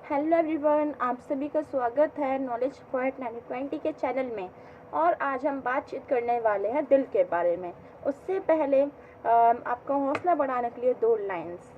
Hello everyone, आप सभी का स्वागत है नॉलेज फॉर 2020 के चैनल में। और आज हम बातचीत करने वाले हैं दिल के बारे में। उससे पहले आपका हौसला बढ़ाने के लिए दो लाइंस।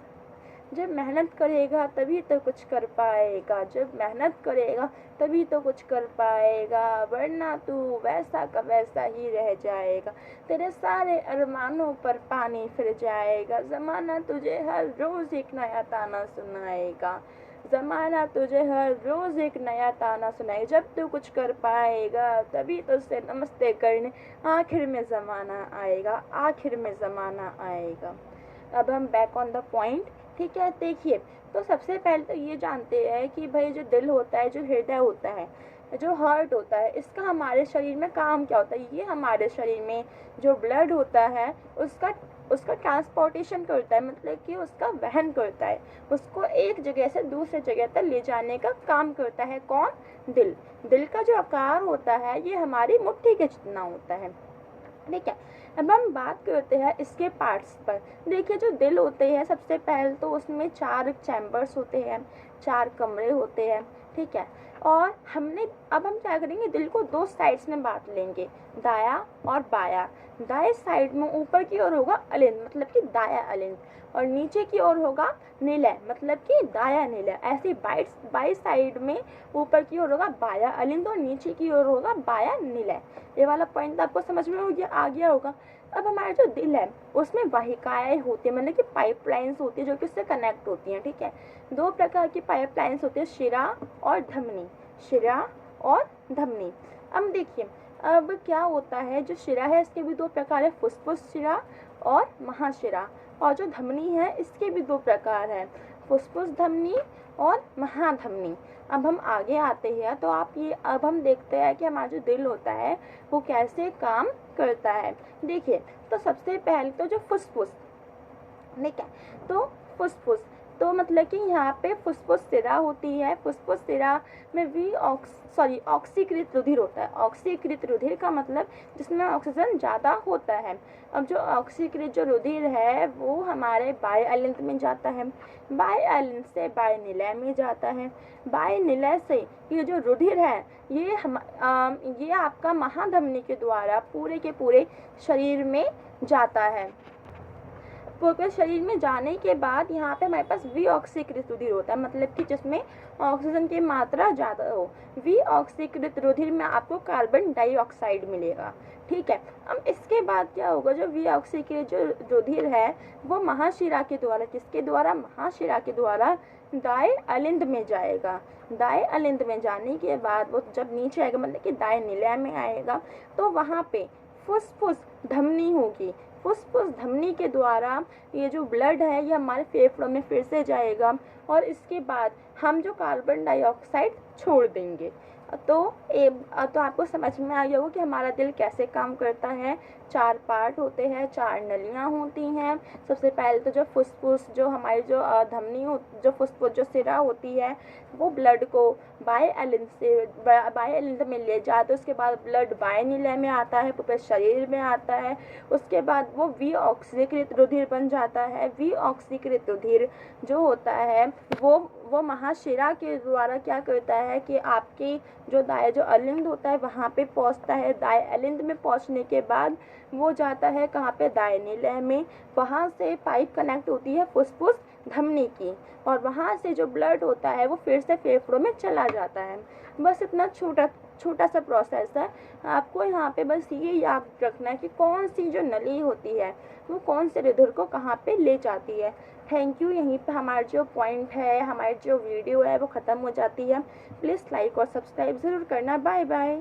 जब मेहनत करेगा तभी तो कुछ कर पाएगा, जब मेहनत करेगा तभी तो कुछ कर पाएगा, वरना तू वैसा का वैसा ही रह जाएगा। तेरे सारे अरमानों पर पानी फिर जाएगा। ज़माना तुझे हर रोज़ एक नया ताना सुनाएगा। ज़माना तुझे हर रोज़ एक नया ताना सुनाएगा। जब तू कुछ कर पाएगा तभी तो उससे नमस्ते करने आखिर में ज़माना आएगा, आखिर में ज़माना आएगा। अब हम बैक ऑन द पॉइंट। ठीक है, देखिए, तो सबसे पहले तो ये जानते हैं कि भाई जो दिल होता है, जो हृदय होता है, जो हार्ट होता है, इसका हमारे शरीर में काम क्या होता है। ये हमारे शरीर में जो ब्लड होता है उसका उसका ट्रांसपोर्टेशन करता है, मतलब कि उसका वहन करता है, उसको एक जगह से दूसरे जगह तक ले जाने का काम करता है। कौन? दिल। दिल का जो आकार होता है ये हमारी मुट्ठी के जितना होता है। ठीक है, अब हम बात करते हैं इसके पार्ट्स पर। देखिए, जो दिल होते हैं, सबसे पहले तो उसमें 4 चैम्बर्स होते हैं, 4 कमरे होते हैं। ठीक है, और अब हम क्या करेंगे, दिल को 2 साइड्स में बांट लेंगे, दाया और बाया। दाएं साइड में ऊपर की ओर होगा अलिंद, मतलब कि दाया अलिंद, और नीचे की ओर होगा निलय, मतलब कि दाया निलय। ऐसे बाई साइड में ऊपर की ओर होगा बाया अलिंद और नीचे की ओर होगा बाया निलय। ये वाला पॉइंट आपको समझ में आ गया होगा। अब हमारा जो दिल है उसमें वाहिकाएं होती है, मतलब कि पाइपलाइंस होती है जो कि उससे कनेक्ट होती हैं। ठीक है, 2 प्रकार की पाइपलाइंस होती है, शिरा और धमनी। शिरा और धमनी। अब देखिए, अब क्या होता है, जो शिरा है इसके भी 2 प्रकार है, फुसफुस शिरा और महाशिरा। और जो धमनी है इसके भी 2 प्रकार है, फुसफुस धमनी और महाधमनी। अब हम आगे आते हैं तो अब हम देखते हैं कि हमारा जो दिल होता है वो कैसे काम करता है। देखिए, तो सबसे पहले तो जो फुसफुस, ठीक है, तो फुसफुस तो मतलब कि यहाँ पे फुसफुस सिरा होती है। फुसफुस सिरा में ऑक्सीकृत रुधिर होता है। ऑक्सीकृत रुधिर का मतलब जिसमें ऑक्सीजन ज़्यादा होता है। अब जो ऑक्सीकृत जो रुधिर है वो हमारे बाह्य अलिंद में जाता है, बाह्य अलिंद से बाह्य निलय में जाता है, बाह्य निलय से ये जो रुधिर है ये आपका महाधमनी के द्वारा पूरे के पूरे शरीर में जाता है। पूरे शरीर में जाने के बाद यहाँ पे हमारे पास विऑक्सीकृत रुधिर होता है, मतलब कि जिसमें ऑक्सीजन की मात्रा ज़्यादा हो। विऑक्सीकृत रुधिर में आपको कार्बन डाइऑक्साइड मिलेगा। ठीक है, अब इसके बाद क्या होगा, जो विऑक्सीकृत जो रुधिर है वो महाशिरा के द्वारा, किसके द्वारा? महाशिरा के द्वारा दाएं अलिंद में जाएगा। दाएं अलिंद में जाने के बाद वो जब नीचे आएगा, मतलब कि दाएं निलय में आएगा, तो वहाँ पे फुसफुस धमनी होगी। फुसफुस धमनी के द्वारा ये जो ब्लड है ये हमारे फेफड़ों में फिर से जाएगा, और इसके बाद हम जो कार्बन डाइऑक्साइड छोड़ देंगे। तो आपको समझ में आ गया होगा कि हमारा दिल कैसे काम करता है। 4 पार्ट होते हैं, 4 नलियाँ होती हैं। सबसे पहले तो जो फुसफुस, जो हमारी जो धमनी जो फुसफुस जो सिरा होती है वो ब्लड को बाह्य अलिंद में ले जाते, उसके बाद ब्लड बाह्य निलय में आता है, पूरे शरीर में आता है। उसके बाद वो विऑक्सीकृत रुधिर बन जाता है। विऑक्सीकृत रुधिर जो होता है वो महाशिरा के द्वारा क्या करता है कि आपकी जो दाएं जो अलिंद होता है वहाँ पे पहुँचता है। दाएं अलिंद में पहुँचने के बाद वो जाता है कहाँ पे? दाएं निलय में। वहाँ से पाइप कनेक्ट होती है फुसफुस धमनी की, और वहाँ से जो ब्लड होता है वो फिर से फेफड़ों में चला जाता है। बस इतना छोटा सा प्रोसेस है। आपको यहाँ पे बस ये याद रखना है कि कौन सी जो नली होती है वो कौन से रुधिर को कहाँ पे ले जाती है। Thank you. यहीं पे हमारा जो पॉइंट है, हमारी जो वीडियो है वो ख़त्म हो जाती है। प्लीज़ लाइक और सब्सक्राइब ज़रूर करना। Bye bye.